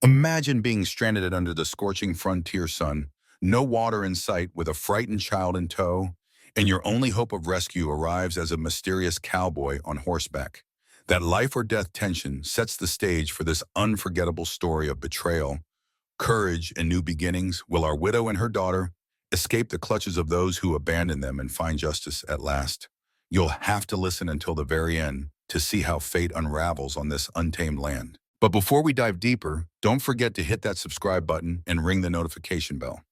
Imagine being stranded under the scorching frontier sun, no water in sight with a frightened child in tow, and your only hope of rescue arrives as a mysterious cowboy on horseback. That life or death tension sets the stage for this unforgettable story of betrayal, courage, and new beginnings. Will our widow and her daughter escape the clutches of those who abandoned them and find justice at last? You'll have to listen until the very end to see how fate unravels on this untamed land. But before we dive deeper, don't forget to hit that subscribe button and ring the notification bell.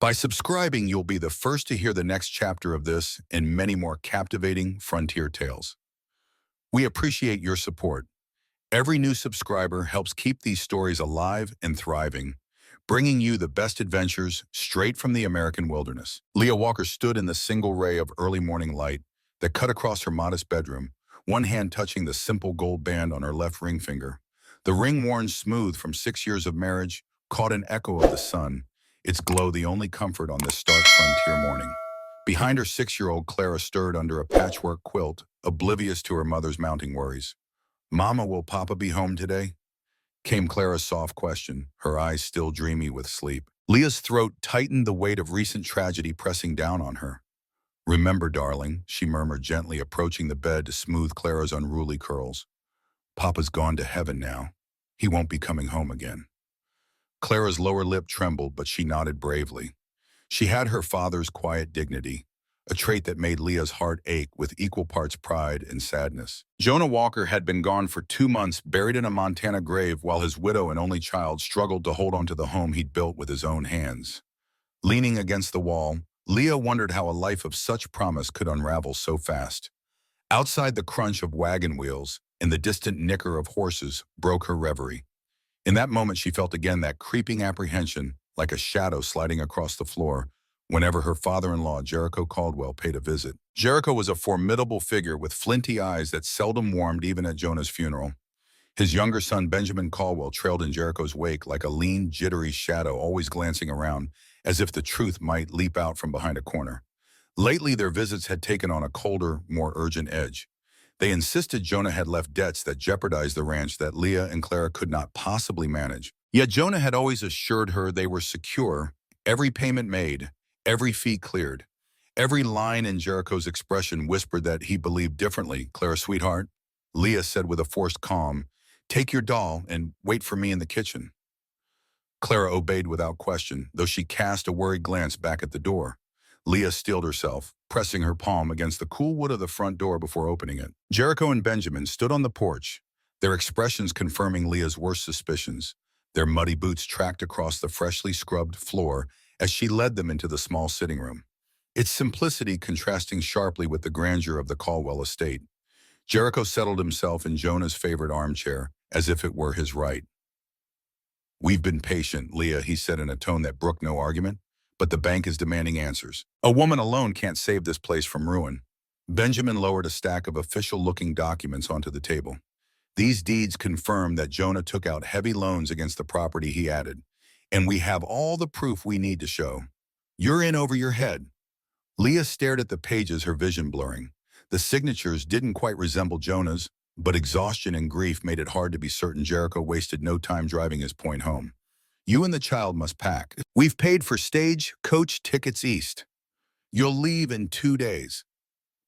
By subscribing, you'll be the first to hear the next chapter of this and many more captivating frontier tales. We appreciate your support. Every new subscriber helps keep these stories alive and thriving, bringing you the best adventures straight from the American wilderness. Leah Walker stood in the single ray of early morning light that cut across her modest bedroom, one hand touching the simple gold band on her left ring finger. The ring worn smooth from 6 years of marriage caught an echo of the sun, its glow the only comfort on this stark frontier morning. Behind her 6-year-old, Clara stirred under a patchwork quilt, oblivious to her mother's mounting worries. "Mama, will Papa be home today?" came Clara's soft question, her eyes still dreamy with sleep. Leah's throat tightened, the weight of recent tragedy pressing down on her. "Remember, darling," she murmured gently, approaching the bed to smooth Clara's unruly curls. "Papa's gone to heaven now. He won't be coming home again." Clara's lower lip trembled, but she nodded bravely. She had her father's quiet dignity, a trait that made Leah's heart ache with equal parts pride and sadness. Jonah Walker had been gone for 2 months, buried in a Montana grave, while his widow and only child struggled to hold on to the home he'd built with his own hands. Leaning against the wall, Leah wondered how a life of such promise could unravel so fast. Outside, the crunch of wagon wheels and the distant nicker of horses broke her reverie. In that moment, she felt again that creeping apprehension, like a shadow sliding across the floor, whenever her father-in-law, Jericho Caldwell, paid a visit. Jericho was a formidable figure with flinty eyes that seldom warmed even at Jonah's funeral. His younger son, Benjamin Caldwell, trailed in Jericho's wake like a lean, jittery shadow, always glancing around, as if the truth might leap out from behind a corner. Lately, their visits had taken on a colder, more urgent edge. They insisted Jonah had left debts that jeopardized the ranch that Leah and Clara could not possibly manage. Yet Jonah had always assured her they were secure, every payment made, every fee cleared. Every line in Jericho's expression whispered that he believed differently. "Clara, sweetheart," Leah said with a forced calm, "take your doll and wait for me in the kitchen." Clara obeyed without question, though she cast a worried glance back at the door. Leah steeled herself, pressing her palm against the cool wood of the front door before opening it. Jericho and Benjamin stood on the porch, their expressions confirming Leah's worst suspicions. Their muddy boots tracked across the freshly scrubbed floor as she led them into the small sitting room, its simplicity contrasting sharply with the grandeur of the Caldwell estate. Jericho settled himself in Jonah's favorite armchair, as if it were his right. "We've been patient, Leah," he said in a tone that brooked no argument, "but the bank is demanding answers. A woman alone can't save this place from ruin." Benjamin lowered a stack of official-looking documents onto the table. "These deeds confirm that Jonah took out heavy loans against the property," he added, "and we have all the proof we need to show. You're in over your head." Leah stared at the pages, her vision blurring. The signatures didn't quite resemble Jonah's, but exhaustion and grief made it hard to be certain Jericho wasted no time driving his point home. "You and the child must pack. We've paid for stage coach tickets east. You'll leave in 2 days."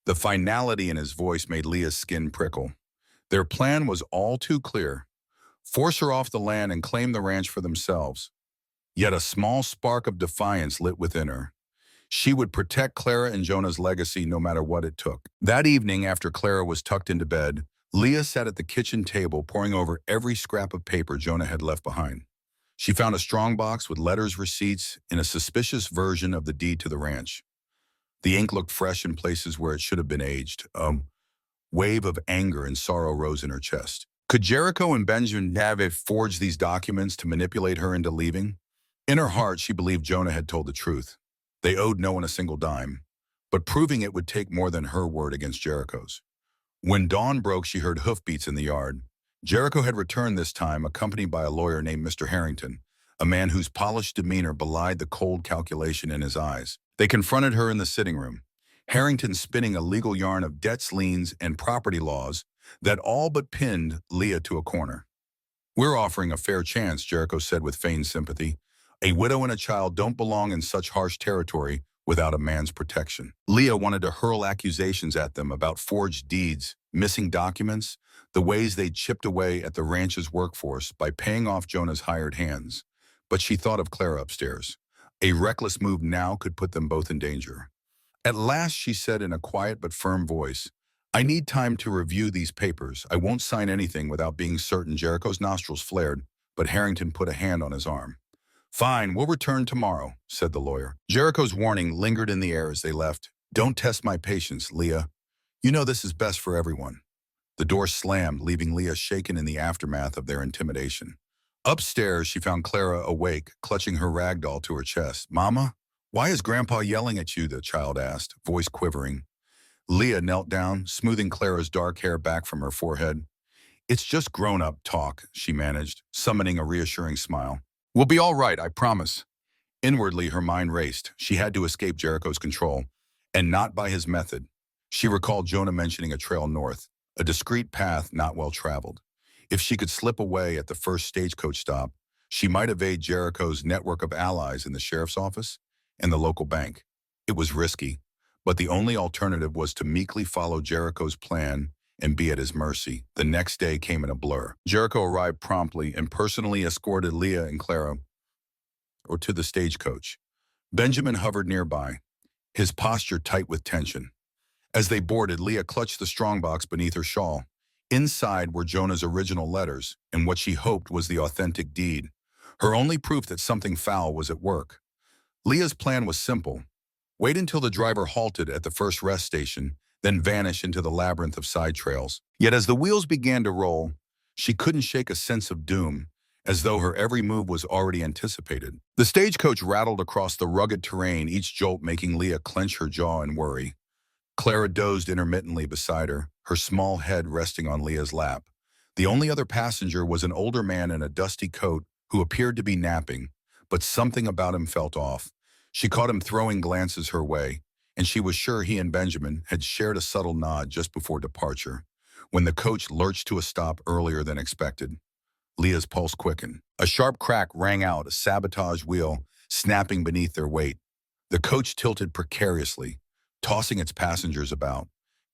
The finality in his voice made Leah's skin prickle. Their plan was all too clear: force her off the land and claim the ranch for themselves. Yet a small spark of defiance lit within her. She would protect Clara and Jonah's legacy no matter what it took. That evening, after Clara was tucked into bed, Leah sat at the kitchen table poring over every scrap of paper Jonah had left behind. She found a strong box with letters, receipts, and a suspicious version of the deed to the ranch. The ink looked fresh in places where it should have been aged. A wave of anger and sorrow rose in her chest. Could Jericho and Benjamin have forged these documents to manipulate her into leaving? In her heart, she believed Jonah had told the truth. They owed no one a single dime, but proving it would take more than her word against Jericho's. When dawn broke, she heard hoofbeats in the yard. Jericho had returned this time, accompanied by a lawyer named Mr. Harrington, a man whose polished demeanor belied the cold calculation in his eyes. They confronted her in the sitting room, Harrington spinning a legal yarn of debts, liens, and property laws that all but pinned Leah to a corner. We're offering a fair chance, Jericho said with feigned sympathy. A widow and a child don't belong in such harsh territory without a man's protection. Leah wanted to hurl accusations at them about forged deeds, missing documents, the ways they'd chipped away at the ranch's workforce by paying off Jonah's hired hands. But she thought of Clara upstairs. A reckless move now could put them both in danger. At last, she said in a quiet but firm voice, I need time to review these papers. I won't sign anything without being certain. Jericho's nostrils flared, but Harrington put a hand on his arm. Fine, we'll return tomorrow, said the lawyer. Jericho's warning lingered in the air as they left. Don't test my patience, Leah. You know this is best for everyone. The door slammed, leaving Leah shaken in the aftermath of their intimidation. Upstairs, she found Clara awake, clutching her rag doll to her chest. Mama? Why is Grandpa yelling at you? The child asked, voice quivering. Leah knelt down, smoothing Clara's dark hair back from her forehead. It's just grown-up talk, she managed, summoning a reassuring smile. We'll be all right, I promise. Inwardly, her mind raced. She had to escape Jericho's control, and not by his method. She recalled Jonah mentioning a trail north, a discreet path not well traveled. If she could slip away at the first stagecoach stop, she might evade Jericho's network of allies in the sheriff's office and the local bank. It was risky, but the only alternative was to meekly follow Jericho's plan and be at his mercy. The next day came in a blur. Jericho arrived promptly and personally escorted Leah and Clara to the stagecoach. Benjamin hovered nearby, his posture tight with tension. As they boarded, Leah clutched the strongbox beneath her shawl. Inside were Jonah's original letters and what she hoped was the authentic deed, her only proof that something foul was at work. Leah's plan was simple. Wait until the driver halted at the first rest station, then vanish into the labyrinth of side trails. Yet as the wheels began to roll, she couldn't shake a sense of doom, as though her every move was already anticipated. The stagecoach rattled across the rugged terrain, each jolt making Leah clench her jaw in worry. Clara dozed intermittently beside her small head resting on Leah's lap. The only other passenger was an older man in a dusty coat who appeared to be napping, but something about him felt off. She caught him throwing glances her way, and she was sure he and Benjamin had shared a subtle nod just before departure. When the coach lurched to a stop earlier than expected, Leah's pulse quickened. A sharp crack rang out, a sabotage wheel snapping beneath their weight. The coach tilted precariously, tossing its passengers about.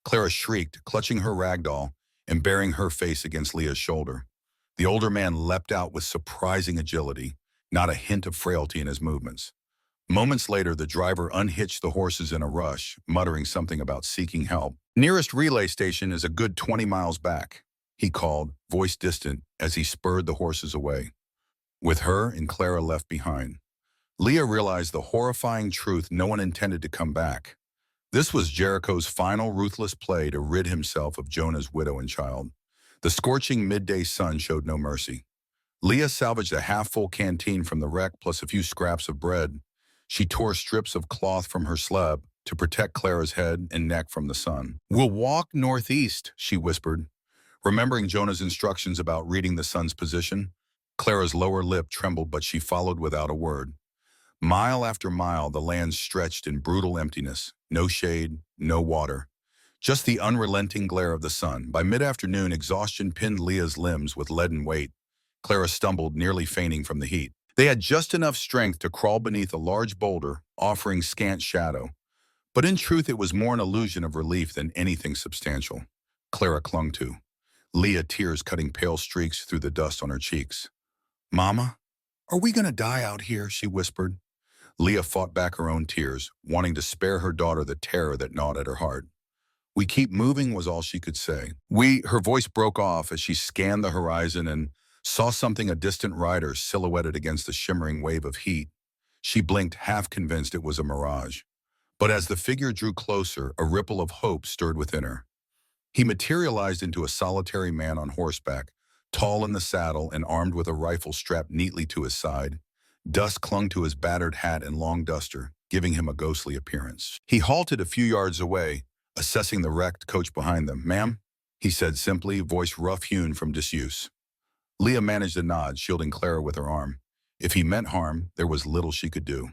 Clara shrieked, clutching her rag doll and burying her face against Leah's shoulder. The older man leapt out with surprising agility, not a hint of frailty in his movements. Moments later, the driver unhitched the horses in a rush, muttering something about seeking help. Nearest relay station is a good 20 miles back, he called, voice distant, as he spurred the horses away. With her and Clara left behind, Leah realized the horrifying truth: no one intended to come back. This was Jericho's final ruthless play to rid himself of Jonah's widow and child. The scorching midday sun showed no mercy. Leah salvaged a half-full canteen from the wreck plus a few scraps of bread. She tore strips of cloth from her slab to protect Clara's head and neck from the sun. We'll walk northeast, she whispered. Remembering Jonah's instructions about reading the sun's position, Clara's lower lip trembled, but she followed without a word. Mile after mile, the land stretched in brutal emptiness. No shade, no water. Just the unrelenting glare of the sun. By mid-afternoon, exhaustion pinned Leah's limbs with leaden weight. Clara stumbled, nearly fainting from the heat. They had just enough strength to crawl beneath a large boulder, offering scant shadow. But in truth, it was more an illusion of relief than anything substantial. Clara clung to. Leah, tears cutting pale streaks through the dust on her cheeks. Mama, are we going to die out here? She whispered. Leah fought back her own tears, wanting to spare her daughter the terror that gnawed at her heart. We keep moving, was all she could say. Her voice broke off as she scanned the horizon and saw something, a distant rider silhouetted against the shimmering wave of heat. She blinked, half convinced it was a mirage. But as the figure drew closer, a ripple of hope stirred within her. He materialized into a solitary man on horseback, tall in the saddle and armed with a rifle strapped neatly to his side. Dust clung to his battered hat and long duster, giving him a ghostly appearance. He halted a few yards away, assessing the wrecked coach behind them. Ma'am, he said simply, voice rough-hewn from disuse. Leah managed a nod, shielding Clara with her arm. If he meant harm, there was little she could do.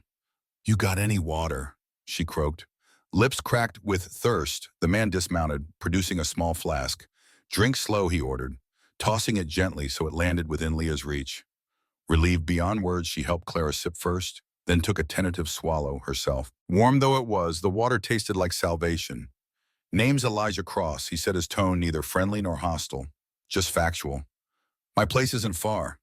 You got any water? She croaked. Lips cracked with thirst, the man dismounted, producing a small flask. Drink slow, he ordered. tossing it gently so it landed within Leah's reach. Relieved beyond words, she helped Clara sip first, then took a tentative swallow herself. Warm though it was, the water tasted like salvation. "Name's Elijah Cross," he said, his tone neither friendly nor hostile, just factual. "My place isn't far."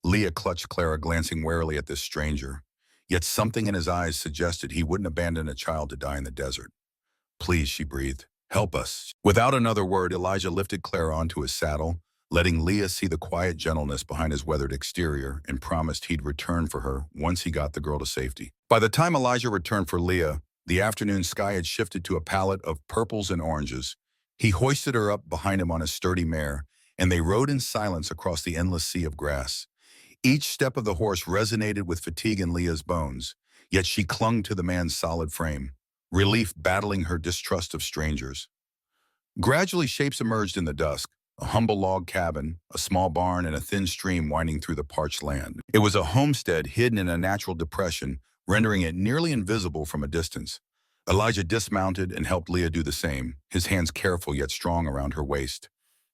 Leah clutched Clara, glancing warily at this stranger. Yet something in his eyes suggested he wouldn't abandon a child to die in the desert. "Please," she breathed. "Help us." Without another word, Elijah lifted Clara onto his saddle, letting Leah see the quiet gentleness behind his weathered exterior, and promised he'd return for her once he got the girl to safety. By the time Elijah returned for Leah, the afternoon sky had shifted to a palette of purples and oranges. He hoisted her up behind him on his sturdy mare, and they rode in silence across the endless sea of grass. Each step of the horse resonated with fatigue in Leah's bones, yet she clung to the man's solid frame, relief battling her distrust of strangers. Gradually, shapes emerged in the dusk: a humble log cabin, a small barn, and a thin stream winding through the parched land. It was a homestead hidden in a natural depression, rendering it nearly invisible from a distance. Elijah dismounted and helped Leah do the same, his hands careful yet strong around her waist.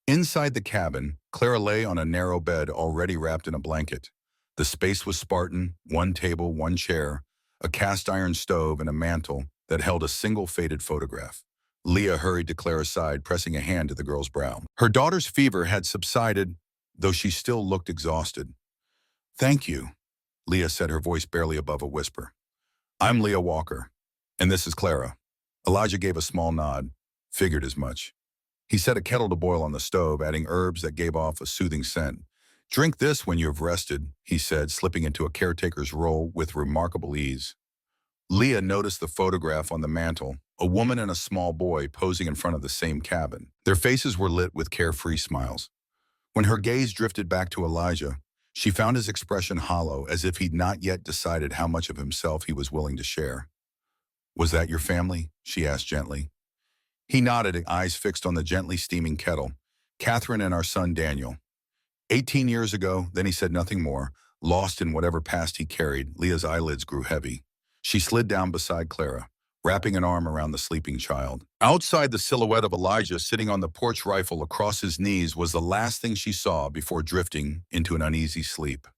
Inside the cabin, Clara lay on a narrow bed already wrapped in a blanket. The space was Spartan: one table, one chair, a cast-iron stove, and a mantel that held a single faded photograph. Leah hurried to Clara's side, pressing a hand to the girl's brow. Her daughter's fever had subsided, though she still looked exhausted. "Thank you," Leah said, her voice barely above a whisper. "I'm Leah Walker, and this is Clara." Elijah gave a small nod. Figured as much. He set a kettle to boil on the stove, adding herbs that gave off a soothing scent. "Drink this when you have rested," he said, slipping into a caretaker's role with remarkable ease. Leah noticed the photograph on the mantel, a woman and a small boy posing in front of the same cabin. Their faces were lit with carefree smiles. When her gaze drifted back to Elijah, she found his expression hollow, as if he'd not yet decided how much of himself he was willing to share. "Was that your family?" she asked gently. He nodded, eyes fixed on the gently steaming kettle. "Catherine and our son Daniel. 18 years ago," then he said nothing more. Lost in whatever past he carried, Leah's eyelids grew heavy. She slid down beside Clara, wrapping an arm around the sleeping child. Outside, the silhouette of Elijah sitting on the porch rifle across his knees was the last thing she saw before drifting into an uneasy sleep.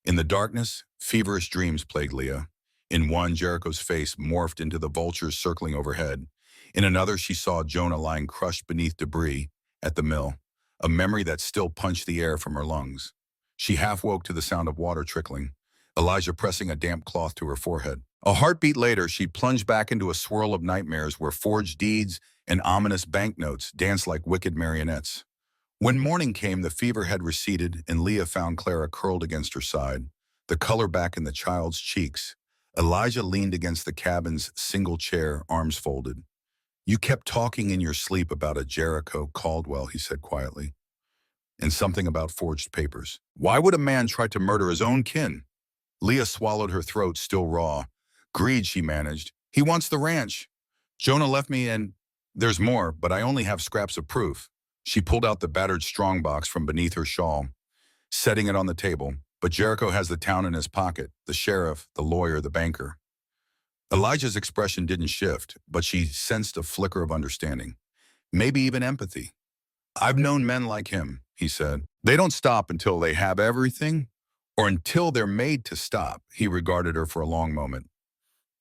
In the darkness, feverish dreams plagued Leah. In one, Jericho's face morphed into the vultures circling overhead. In another, she saw Jonah lying crushed beneath debris at the mill, a memory that still punched the air from her lungs. She half woke to the sound of water trickling, Elijah pressing a damp cloth to her forehead. A heartbeat later, she plunged back into a swirl of nightmares where forged deeds and ominous banknotes danced like wicked marionettes. When morning came, the fever had receded, and Leah found Clara curled against her side, the color back in the child's cheeks. Elijah leaned against the cabin's single chair, arms folded. "You kept talking in your sleep about a Jericho Caldwell," he said quietly, "and something about forged papers. Why would a man try to murder his own kin?" Leah swallowed, her throat still raw. "Greed," she managed. "He wants the ranch. Jonah left me, and there's more, but I only have scraps of proof." She pulled out the battered strongbox from beneath her shawl, setting it on the table. "But Jericho has the town in his pocket, the sheriff, the lawyer, the banker." Elijah's expression didn't shift, but she sensed a flicker of understanding, maybe even empathy. "I've known men like him," he said. "They don't stop until they have everything, or until they're made to stop." He regarded her for a long moment.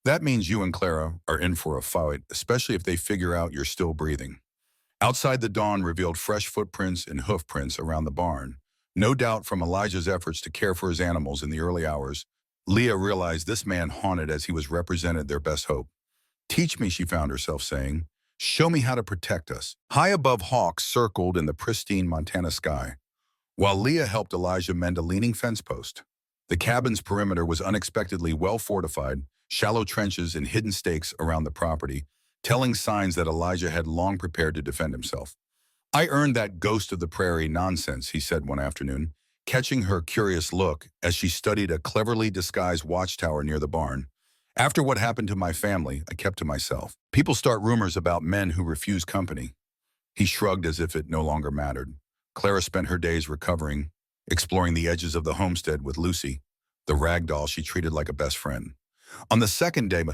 "That means you and Clara are in for a fight, especially if they figure out you're still breathing." Outside, the dawn revealed fresh footprints and hoofprints around the barn, no doubt from Elijah's efforts to care for his animals in the early hours. Leah realized this man haunted as he was represented their best hope. "Teach me," she found herself saying. "Show me how to protect us." High above, hawks circled in the pristine Montana sky, while Leah helped Elijah mend a leaning fence post. The cabin's perimeter was unexpectedly well fortified, shallow trenches and hidden stakes around the property, telling signs that Elijah had long prepared to defend himself. "I earned that ghost of the prairie nonsense," he said one afternoon, catching her curious look as she studied a cleverly disguised watchtower near the barn. "After what happened to my family, I kept to myself. People start rumors about men who refuse company." He shrugged as if it no longer mattered. Clara spent her days recovering, exploring the edges of the homestead with Lucy, the rag doll she treated like a best friend. On the second day,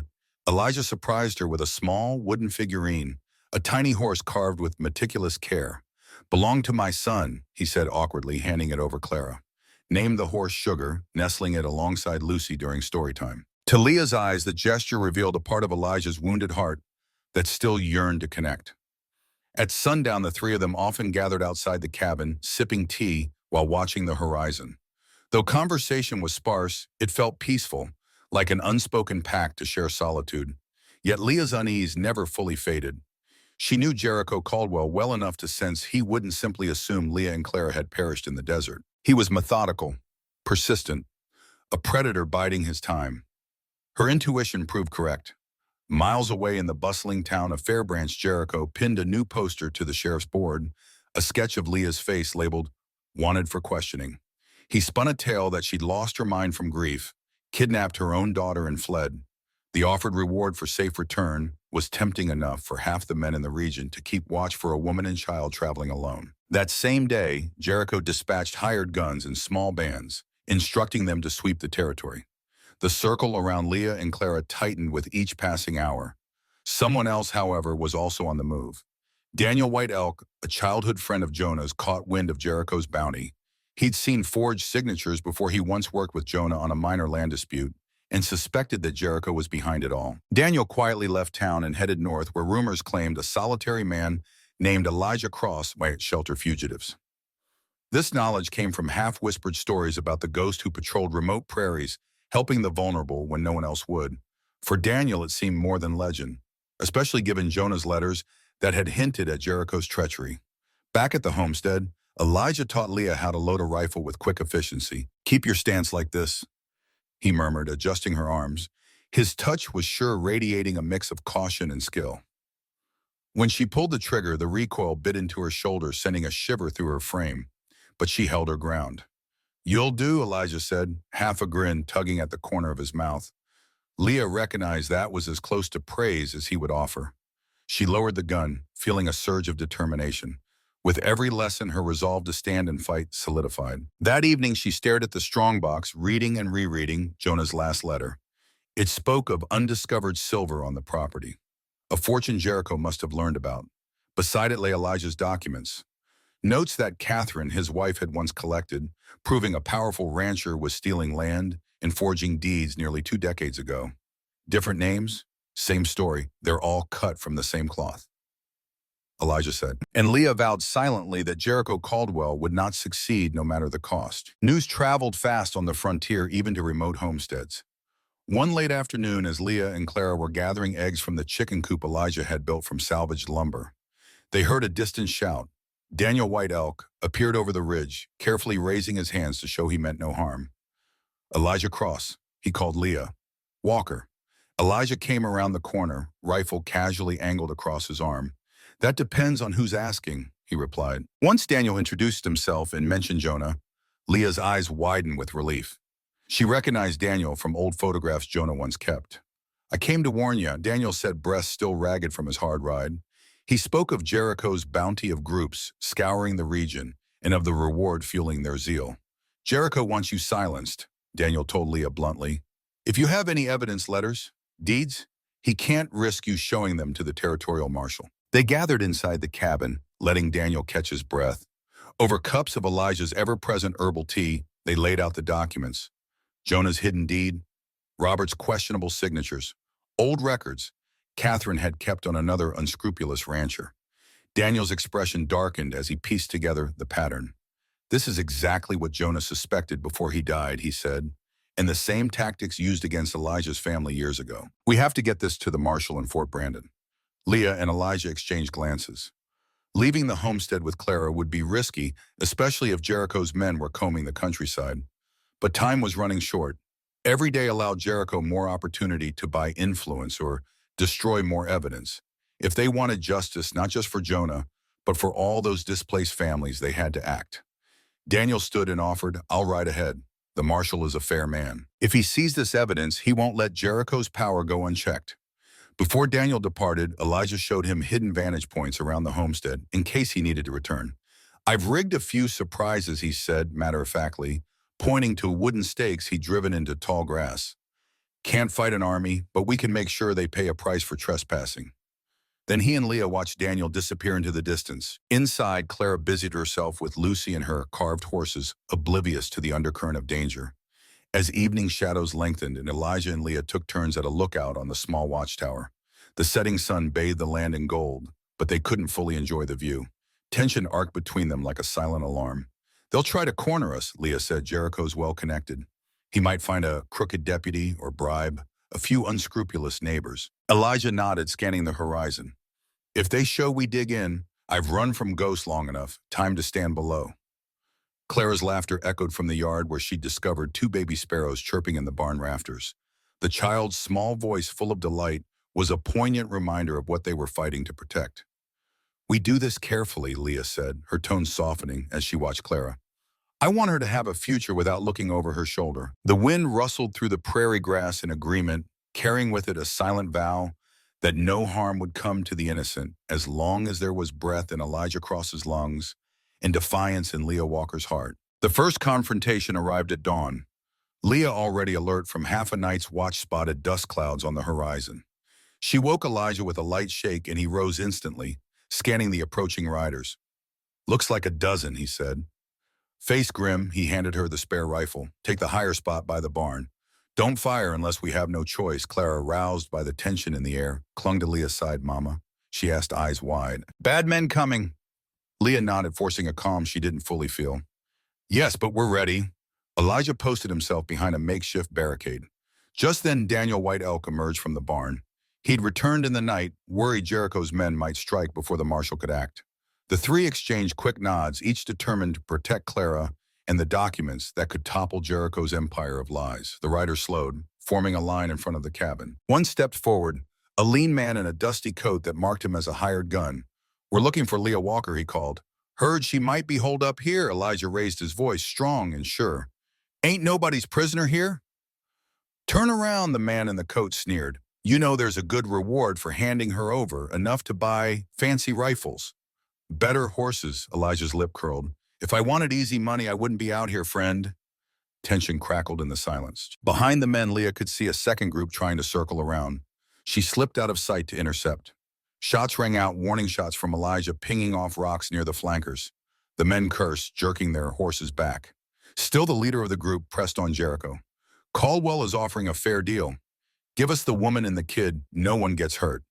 Elijah surprised her with a small wooden figurine, a tiny horse carved with meticulous care. Belonged to my son, he said awkwardly, handing it over Clara. Named the horse Sugar, nestling it alongside Lucy during story time. To Leah's eyes, the gesture revealed a part of Elijah's wounded heart that still yearned to connect. At sundown, the three of them often gathered outside the cabin, sipping tea while watching the horizon. Though conversation was sparse, it felt peaceful, like an unspoken pact to share solitude. Yet Leah's unease never fully faded. She knew Jericho Caldwell well enough to sense he wouldn't simply assume Leah and Clara had perished in the desert. He was methodical, persistent, a predator biding his time. Her intuition proved correct. Miles away in the bustling town of Fairbranch, Jericho pinned a new poster to the sheriff's board, a sketch of Leah's face labeled, "Wanted for questioning." He spun a tale that she'd lost her mind from grief, kidnapped her own daughter and fled. The offered reward for safe return was tempting enough for half the men in the region to keep watch for a woman and child traveling alone. That same day, Jericho dispatched hired guns in small bands, instructing them to sweep the territory. The circle around Leah and Clara tightened with each passing hour. Someone else, however, was also on the move. Daniel White Elk, a childhood friend of Jonah's, caught wind of Jericho's bounty. He'd seen forged signatures before he once worked with Jonah on a minor land dispute, and suspected that Jericho was behind it all. Daniel quietly left town and headed north, where rumors claimed a solitary man named Elijah Cross might shelter fugitives. This knowledge came from half-whispered stories about the ghost who patrolled remote prairies, helping the vulnerable when no one else would. For Daniel, it seemed more than legend, especially given Jonah's letters that had hinted at Jericho's treachery. Back at the homestead, Elijah taught Leah how to load a rifle with quick efficiency. "Keep your stance like this," he murmured, adjusting her arms. His touch was sure radiating a mix of caution and skill. When she pulled the trigger, the recoil bit into her shoulder, sending a shiver through her frame. But she held her ground. "You'll do," Elijah said, half a grin tugging at the corner of his mouth. Leah recognized that was as close to praise as he would offer. She lowered the gun, feeling a surge of determination. With every lesson, her resolve to stand and fight solidified. That evening, she stared at the strongbox, reading and rereading Jonah's last letter. It spoke of undiscovered silver on the property, a fortune Jericho must have learned about. Beside it lay Elijah's documents. Notes that Catherine, his wife, had once collected, proving a powerful rancher was stealing land and forging deeds nearly 2 decades ago. Different names, same story. They're all cut from the same cloth, Elijah said. And Leah vowed silently that Jericho Caldwell would not succeed no matter the cost. News traveled fast on the frontier, even to remote homesteads. One late afternoon, as Leah and Clara were gathering eggs from the chicken coop Elijah had built from salvaged lumber, they heard a distant shout. Daniel White Elk appeared over the ridge, carefully raising his hands to show he meant no harm. "Elijah Cross," he called Leah. "Walker." Elijah came around the corner, rifle casually angled across his arm. "That depends on who's asking," he replied. Once Daniel introduced himself and mentioned Jonah, Leah's eyes widened with relief. She recognized Daniel from old photographs Jonah once kept. "I came to warn you," Daniel said, breath still ragged from his hard ride. He spoke of Jericho's bounty of groups scouring the region and of the reward fueling their zeal. "Jericho wants you silenced," Daniel told Leah bluntly. "If you have any evidence, letters, deeds, he can't risk you showing them to the territorial marshal." They gathered inside the cabin, letting Daniel catch his breath. Over cups of Elijah's ever-present herbal tea, they laid out the documents. Jonah's hidden deed, Robert's questionable signatures, old records Catherine had kept on another unscrupulous rancher. Daniel's expression darkened as he pieced together the pattern. "This is exactly what Jonah suspected before he died," he said, "and the same tactics used against Elijah's family years ago. We have to get this to the marshal in Fort Brandon." Leah and Elijah exchanged glances. Leaving the homestead with Clara would be risky, especially if Jericho's men were combing the countryside. But time was running short. Every day allowed Jericho more opportunity to buy influence or destroy more evidence. If they wanted justice, not just for Jonah, but for all those displaced families, they had to act. Daniel stood and offered, "I'll ride ahead. The marshal is a fair man. If he sees this evidence, he won't let Jericho's power go unchecked." Before Daniel departed, Elijah showed him hidden vantage points around the homestead in case he needed to return. "I've rigged a few surprises," he said matter-of-factly, pointing to wooden stakes he'd driven into tall grass. "Can't fight an army, but we can make sure they pay a price for trespassing." Then he and Leah watched Daniel disappear into the distance. Inside, Clara busied herself with Lucy and her carved horses, oblivious to the undercurrent of danger. As evening shadows lengthened and Elijah and Leah took turns at a lookout on the small watchtower, the setting sun bathed the land in gold, but they couldn't fully enjoy the view. Tension arced between them like a silent alarm. "They'll try to corner us," Leah said. "Jericho's well-connected. He might find a crooked deputy or bribe a few unscrupulous neighbors." Elijah nodded, scanning the horizon. "If they show we dig in, I've run from ghosts long enough. Time to stand below." Clara's laughter echoed from the yard where she discovered two baby sparrows chirping in the barn rafters. The child's small voice, full of delight, was a poignant reminder of what they were fighting to protect. "We do this carefully," Leah said, her tone softening as she watched Clara. "I want her to have a future without looking over her shoulder." The wind rustled through the prairie grass in agreement, carrying with it a silent vow that no harm would come to the innocent as long as there was breath in Elijah Cross's lungs and defiance in Leah Walker's heart. The first confrontation arrived at dawn. Leah, already alert from half a night's watch, spotted dust clouds on the horizon. She woke Elijah with a light shake and he rose instantly, scanning the approaching riders. "Looks like a dozen," he said. Face grim, he handed her the spare rifle. "Take the higher spot by the barn. Don't fire unless we have no choice." Clara, roused by the tension in the air, clung to Leah's side. "Mama?" she asked, eyes wide. "Bad men coming." Leah nodded, forcing a calm she didn't fully feel. "Yes, but we're ready." Elijah posted himself behind a makeshift barricade. Just then, Daniel White Elk emerged from the barn. He'd returned in the night, worried Jericho's men might strike before the marshal could act. The three exchanged quick nods, each determined to protect Clara and the documents that could topple Jericho's empire of lies. The rider slowed, forming a line in front of the cabin. One stepped forward, a lean man in a dusty coat that marked him as a hired gun. "We're looking for Leah Walker," he called. "Heard she might be holed up here." Elijah raised his voice, strong and sure. "Ain't nobody's prisoner here?" "Turn around," the man in the coat sneered. "You know there's a good reward for handing her over, enough to buy fancy rifles." "Better horses," Elijah's lip curled. "If I wanted easy money, I wouldn't be out here, friend." Tension crackled in the silence. Behind the men, Leah could see a second group trying to circle around. She slipped out of sight to intercept. Shots rang out, warning shots from Elijah, pinging off rocks near the flankers. The men cursed, jerking their horses back. Still, the leader of the group pressed on Jericho. "Caldwell is offering a fair deal. Give us the woman and the kid, no one gets hurt."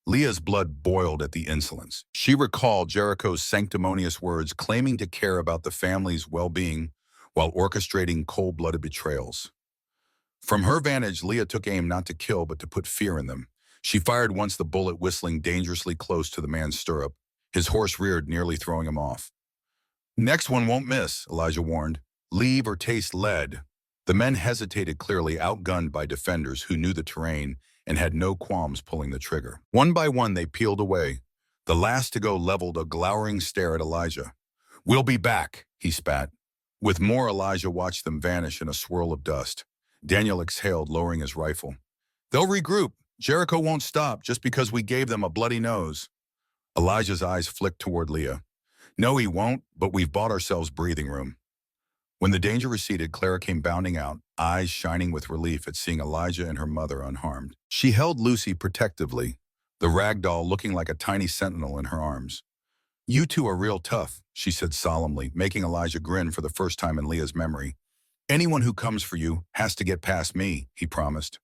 Leah's blood boiled at the insolence. She recalled Jericho's sanctimonious words, claiming to care about the family's well-being while orchestrating cold-blooded betrayals. From her vantage, Leah took aim not to kill but to put fear in them. She fired once, the bullet whistling dangerously close to the man's stirrup. His horse reared, nearly throwing him off. "Next one won't miss," Elijah warned. "Leave or taste lead." The men hesitated, clearly outgunned by defenders who knew the terrain and had no qualms pulling the trigger. One by one, they peeled away. The last to go leveled a glowering stare at Elijah. "We'll be back," he spat. With more, Elijah watched them vanish in a swirl of dust. Daniel exhaled, lowering his rifle. "They'll regroup. Jericho won't stop just because we gave them a bloody nose." Elijah's eyes flicked toward Leah. "No, he won't, but we've bought ourselves breathing room." When the danger receded, Clara came bounding out, eyes shining with relief at seeing Elijah and her mother unharmed. She held Lucy protectively, the rag doll looking like a tiny sentinel in her arms. "You two are real tough," she said solemnly, making Elijah grin for the first time in Leah's memory. "Anyone who comes for you has to get past me," he promised.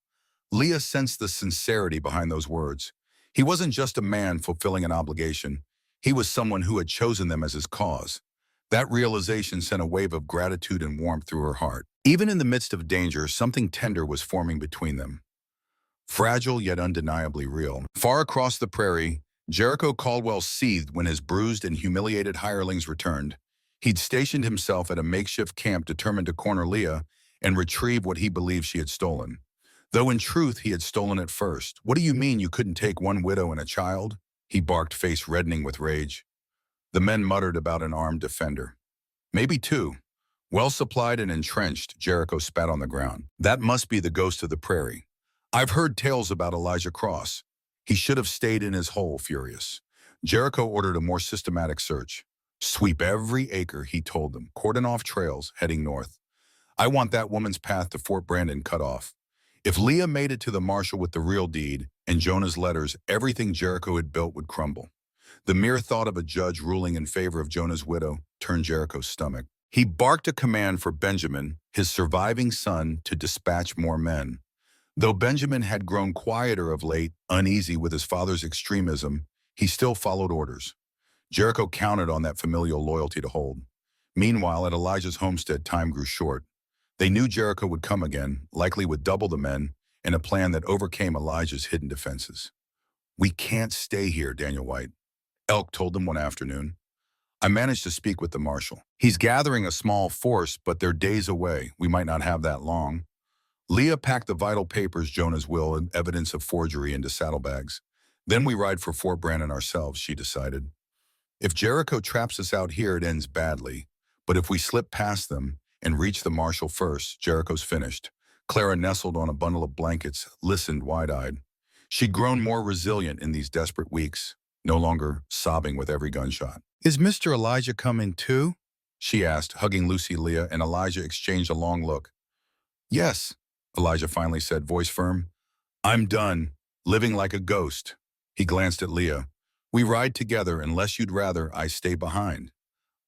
Leah sensed the sincerity behind those words. He wasn't just a man fulfilling an obligation. He was someone who had chosen them as his cause. That realization sent a wave of gratitude and warmth through her heart. Even in the midst of danger, something tender was forming between them. Fragile yet undeniably real. Far across the prairie, Jericho Caldwell seethed when his bruised and humiliated hirelings returned. He'd stationed himself at a makeshift camp, determined to corner Leah and retrieve what he believed she had stolen. Though in truth, he had stolen it first. "What do you mean you couldn't take one widow and a child?" he barked, face reddening with rage. The men muttered about an armed defender. "Maybe two. Well supplied and entrenched," Jericho spat on the ground. "That must be the ghost of the prairie. I've heard tales about Elijah Cross. He should have stayed in his hole." Furious, Jericho ordered a more systematic search. "Sweep every acre," he told them. "Cordon off trails heading north. I want that woman's path to Fort Brandon cut off. If Leah made it to the marshal with the real deed, and Jonah's letters, everything Jericho had built would crumble. The mere thought of a judge ruling in favor of Jonah's widow turned Jericho's stomach. He barked a command for Benjamin, his surviving son, to dispatch more men. Though Benjamin had grown quieter of late, uneasy with his father's extremism, he still followed orders. Jericho counted on that familial loyalty to hold. Meanwhile, at Elijah's homestead, time grew short. They knew Jericho would come again, likely with double the men, and a plan that overcame Elijah's hidden defenses. "We can't stay here," Daniel White Elk told them one afternoon. "I managed to speak with the marshal. He's gathering a small force, but they're days away. We might not have that long." Leah packed the vital papers, Jonah's will, and evidence of forgery into saddlebags. "Then we ride for Fort Brandon ourselves," she decided. "If Jericho traps us out here, it ends badly. But if we slip past them and reach the marshal first, Jericho's finished." Clara nestled on a bundle of blankets, listened wide-eyed. She'd grown more resilient in these desperate weeks, no longer sobbing with every gunshot. "Is Mr. Elijah coming too?" she asked, hugging Lucy. Leah and Elijah exchanged a long look. "Yes," Elijah finally said, voice firm. "I'm done, living like a ghost." He glanced at Leah. "We ride together unless you'd rather I stay behind."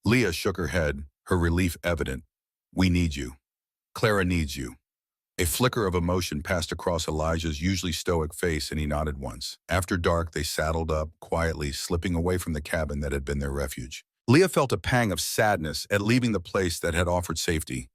Leah shook her head, her relief evident. "We need you. Clara needs you." A flicker of emotion passed across Elijah's usually stoic face, and he nodded once. After dark, they saddled up, quietly slipping away from the cabin that had been their refuge. Leah felt a pang of sadness at leaving the place that had offered safety.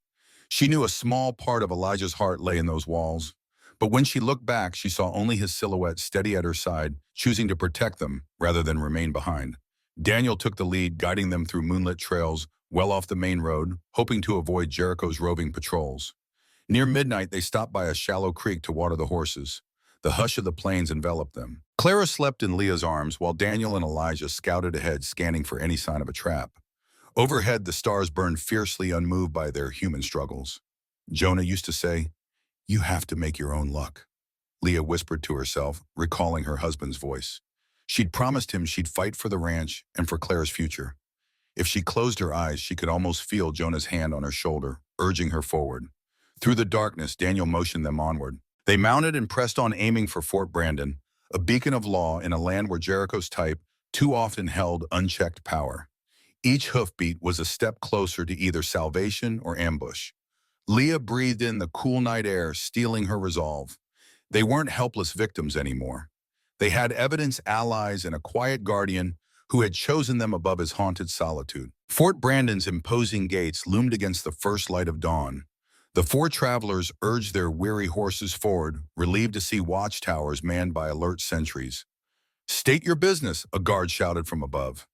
She knew a small part of Elijah's heart lay in those walls. But when she looked back, she saw only his silhouette steady at her side, choosing to protect them rather than remain behind. Daniel took the lead, guiding them through moonlit trails, well off the main road, hoping to avoid Jericho's roving patrols. Near midnight, they stopped by a shallow creek to water the horses. The hush of the plains enveloped them. Clara slept in Leah's arms while Daniel and Elijah scouted ahead, scanning for any sign of a trap. Overhead, the stars burned fiercely, unmoved by their human struggles. Jonah used to say, "You have to make your own luck," Leah whispered to herself, recalling her husband's voice. She'd promised him she'd fight for the ranch and for Clara's future. If she closed her eyes, she could almost feel Jonah's hand on her shoulder, urging her forward. Through the darkness, Daniel motioned them onward. They mounted and pressed on, aiming for Fort Brandon, a beacon of law in a land where Jericho's type too often held unchecked power. Each hoofbeat was a step closer to either salvation or ambush. Leah breathed in the cool night air, steeling her resolve. They weren't helpless victims anymore. They had evidence, allies, and a quiet guardian who had chosen them above his haunted solitude. Fort Brandon's imposing gates loomed against the first light of dawn. The four travelers urged their weary horses forward, relieved to see watchtowers manned by alert sentries. "State your business," a guard shouted from above.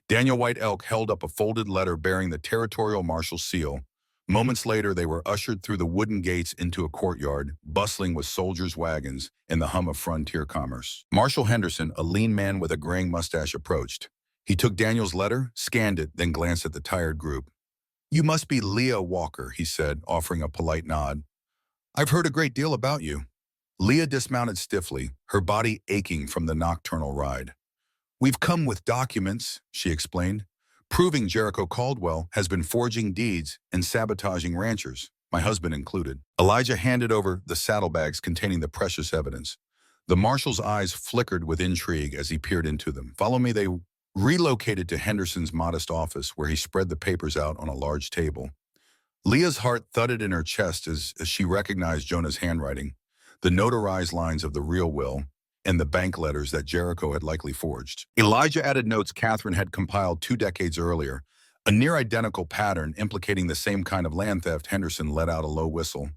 Daniel White Elk held up a folded letter bearing the territorial marshal's seal. Moments later, they were ushered through the wooden gates into a courtyard, bustling with soldiers' wagons and the hum of frontier commerce. Marshal Henderson, a lean man with a graying mustache, approached. He took Daniel's letter, scanned it, then glanced at the tired group. "You must be Leah Walker," he said, offering a polite nod. "I've heard a great deal about you." Leah dismounted stiffly, her body aching from the nocturnal ride. "We've come with documents," she explained, "proving Jericho Caldwell has been forging deeds and sabotaging ranchers, my husband included." Elijah handed over the saddlebags containing the precious evidence. The marshal's eyes flickered with intrigue as he peered into them. "Follow me." They relocated to Henderson's modest office, where he spread the papers out on a large table. Leah's heart thudded in her chest as she recognized Jonah's handwriting, the notarized lines of the real will, and the bank letters that Jericho had likely forged. Elijah added notes Catherine had compiled 2 decades earlier, a near-identical pattern implicating the same kind of land theft. Henderson let out a low whistle.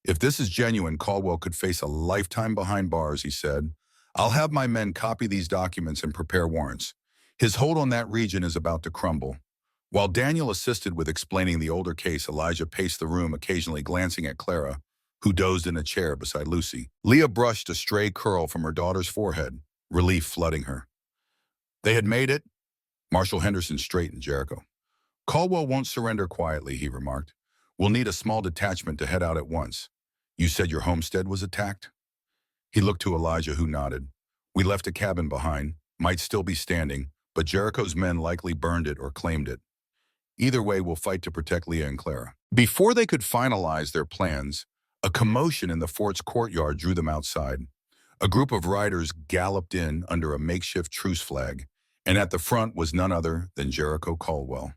"If this is genuine, Caldwell could face a lifetime behind bars," he said. "I'll have my men copy these documents and prepare warrants. His hold on that region is about to crumble." While Daniel assisted with explaining the older case, Elijah paced the room, occasionally glancing at Clara, who dozed in a chair beside Lucy. Leah brushed a stray curl from her daughter's forehead, relief flooding her. "They had made it?" Marshal Henderson straightened Jericho. "Caldwell won't surrender quietly," he remarked. "We'll need a small detachment to head out at once. You said your homestead was attacked?" He looked to Elijah, who nodded. "We left a cabin behind, might still be standing, but Jericho's men likely burned it or claimed it. Either way, we'll fight to protect Leah and Clara." Before they could finalize their plans, a commotion in the fort's courtyard drew them outside. A group of riders galloped in under a makeshift truce flag, and at the front was none other than Jericho Caldwell.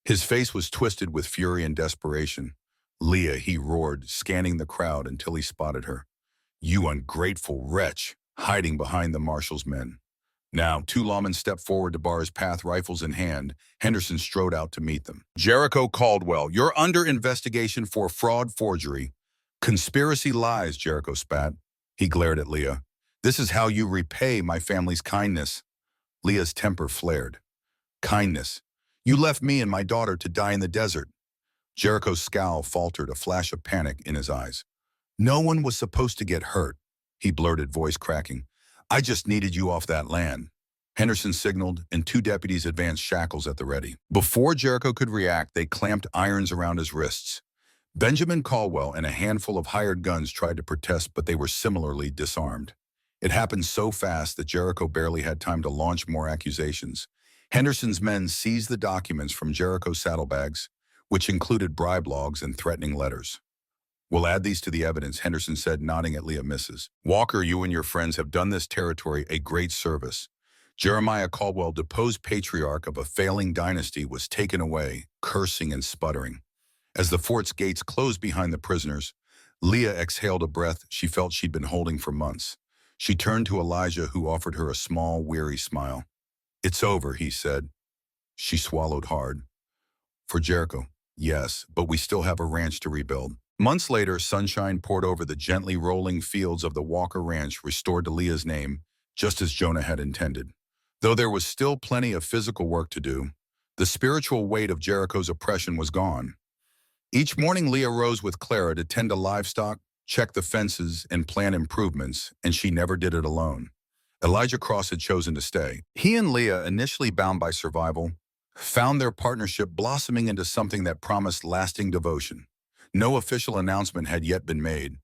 His face was twisted with fury and desperation. "Leah," he roared, scanning the crowd until he spotted her. "You ungrateful wretch," hiding behind the marshal's men. Now, two lawmen stepped forward to bar his path, rifles in hand. Henderson strode out to meet them. "Jericho Caldwell, you're under investigation for fraud, forgery. Conspiracy lies," Jericho spat. He glared at Leah. "This is how you repay my family's kindness." Leah's temper flared. "Kindness? You left me and my daughter to die in the desert." Jericho's scowl faltered, a flash of panic in his eyes. "No one was supposed to get hurt," he blurted, voice cracking. "I just needed you off that land." Henderson signaled, and two deputies advanced, shackles at the ready. Before Jericho could react, they clamped irons around his wrists. Benjamin Caldwell and a handful of hired guns tried to protest, but they were similarly disarmed. It happened so fast that Jericho barely had time to launch more accusations. Henderson's men seized the documents from Jericho's saddlebags, which included bribe logs and threatening letters. "We'll add these to the evidence," Henderson said, nodding at Leah. "Mrs. Walker, you and your friends have done this territory a great service." Jeremiah Caldwell, deposed patriarch of a failing dynasty, was taken away, cursing and sputtering. As the fort's gates closed behind the prisoners, Leah exhaled a breath she felt she'd been holding for months. She turned to Elijah, who offered her a small, weary smile. "It's over," he said. She swallowed hard. "For Jericho, yes, but we still have a ranch to rebuild." Months later, sunshine poured over the gently rolling fields of the Walker Ranch, restored to Leah's name, just as Jonah had intended. Though there was still plenty of physical work to do, the spiritual weight of Jericho's oppression was gone. Each morning, Leah rose with Clara to tend to livestock, check the fences, and plan improvements, and she never did it alone. Elijah Cross had chosen to stay. He and Leah, initially bound by survival, found their partnership blossoming into something that promised lasting devotion. No official announcement had yet been made,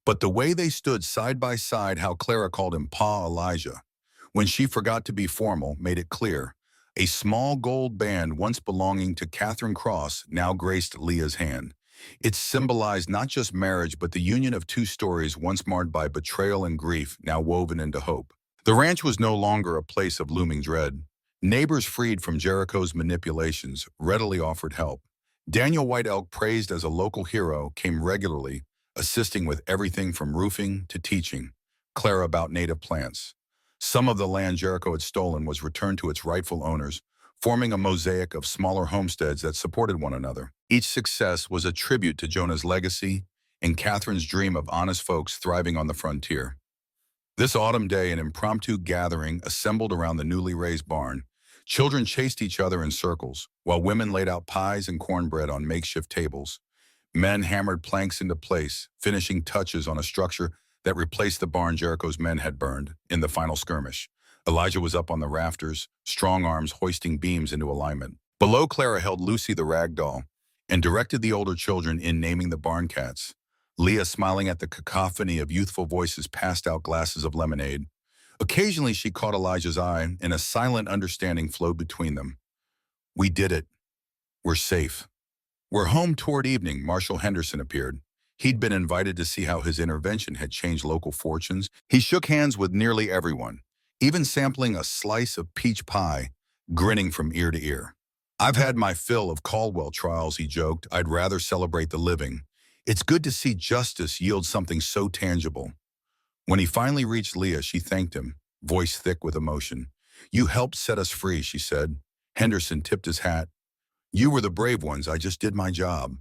but the way they stood side by side, how Clara called him Pa Elijah, when she forgot to be formal, made it clear. A small gold band, once belonging to Catherine Cross, now graced Leah's hand. It symbolized not just marriage, but the union of two stories once marred by betrayal and grief, now woven into hope. The ranch was no longer a place of looming dread. Neighbors freed from Jericho's manipulations readily offered help. Daniel White Elk, praised as a local hero, came regularly, assisting with everything from roofing to teaching Clara about native plants. Some of the land Jericho had stolen was returned to its rightful owners, forming a mosaic of smaller homesteads that supported one another. Each success was a tribute to Jonah's legacy and Catherine's dream of honest folks thriving on the frontier. This autumn day, an impromptu gathering assembled around the newly raised barn. Children chased each other in circles, while women laid out pies and cornbread on makeshift tables. Men hammered planks into place, finishing touches on a structure that replaced the barn Jericho's men had burned in the final skirmish. Elijah was up on the rafters, strong arms hoisting beams into alignment. Below, Clara held Lucy the rag doll and directed the older children in naming the barn cats. Leah, smiling at the cacophony of youthful voices, passed out glasses of lemonade. Occasionally, she caught Elijah's eye, and a silent understanding flowed between them. "We did it. We're safe." We're home toward evening, Marshal Henderson appeared. He'd been invited to see how his intervention had changed local fortunes. He shook hands with nearly everyone, even sampling a slice of peach pie, grinning from ear to ear. "I've had my fill of Caldwell trials," he joked. "I'd rather celebrate the living. It's good to see justice yield something so tangible." When he finally reached Leah, she thanked him, voice thick with emotion. "You helped set us free," she said. Henderson tipped his hat. "You were the brave ones. I just did my job."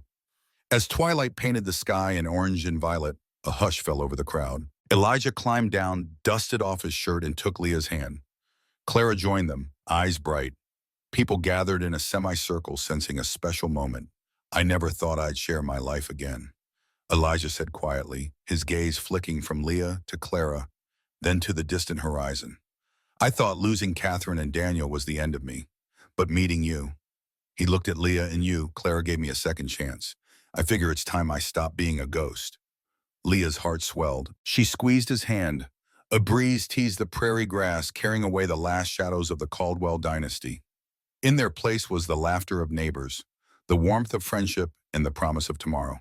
As twilight painted the sky in orange and violet, a hush fell over the crowd. Elijah climbed down, dusted off his shirt, and took Leah's hand. Clara joined them, eyes bright. People gathered in a semicircle, sensing a special moment. "I never thought I'd share my life again," Elijah said quietly, his gaze flicking from Leah to Clara, then to the distant horizon. "I thought losing Catherine and Daniel was the end of me, but meeting you." He looked at Leah. "And you, Clara, gave me a second chance. I figure it's time I stopped being a ghost." Leah's heart swelled. She squeezed his hand. A breeze teased the prairie grass, carrying away the last shadows of the Caldwell dynasty. In their place was the laughter of neighbors, the warmth of friendship, and the promise of tomorrow.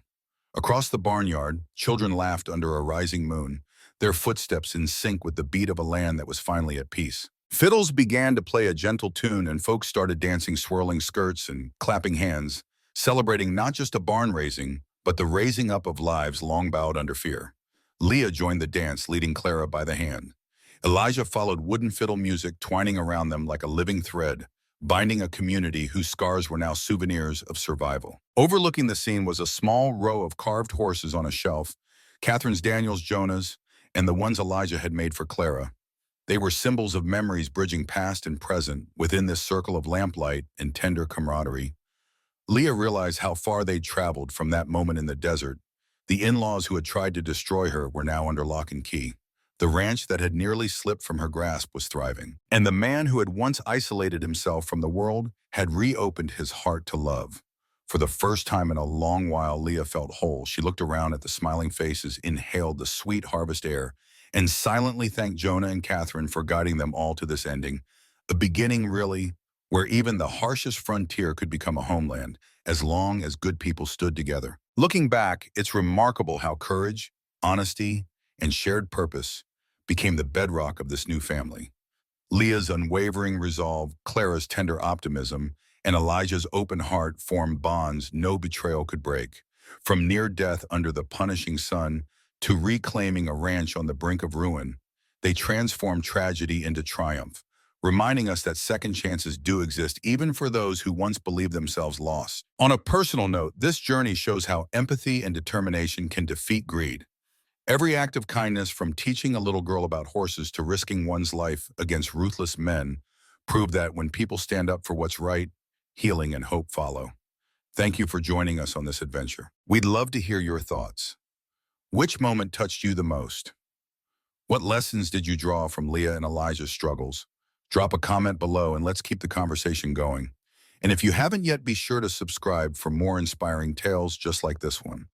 Across the barnyard, children laughed under a rising moon, their footsteps in sync with the beat of a land that was finally at peace. Fiddles began to play a gentle tune and folks started dancing swirling skirts and clapping hands, celebrating not just a barn raising, but the raising up of lives long bowed under fear. Leah joined the dance, leading Clara by the hand. Elijah followed wooden fiddle music twining around them like a living thread, binding a community whose scars were now souvenirs of survival. Overlooking the scene was a small row of carved horses on a shelf, Catherine's, Daniel's, Jonah's, and the ones Elijah had made for Clara. They were symbols of memories bridging past and present within this circle of lamplight and tender camaraderie. Leah realized how far they'd traveled from that moment in the desert. The in-laws who had tried to destroy her were now under lock and key. The ranch that had nearly slipped from her grasp was thriving. And the man who had once isolated himself from the world had reopened his heart to love. For the first time in a long while, Leah felt whole. She looked around at the smiling faces, inhaled the sweet harvest air, and silently thanked Jonah and Catherine for guiding them all to this ending. A beginning, really, where even the harshest frontier could become a homeland, as long as good people stood together. Looking back, it's remarkable how courage, honesty, and shared purpose became the bedrock of this new family. Leah's unwavering resolve, Clara's tender optimism, and Elijah's open heart formed bonds no betrayal could break. From near death under the punishing sun to reclaiming a ranch on the brink of ruin, they transformed tragedy into triumph, reminding us that second chances do exist even for those who once believed themselves lost. On a personal note, this journey shows how empathy and determination can defeat greed. Every act of kindness, from teaching a little girl about horses to risking one's life against ruthless men, prove that when people stand up for what's right, healing and hope follow. Thank you for joining us on this adventure. We'd love to hear your thoughts. Which moment touched you the most? What lessons did you draw from Leah and Elijah's struggles? Drop a comment below and let's keep the conversation going. And if you haven't yet, be sure to subscribe for more inspiring tales just like this one.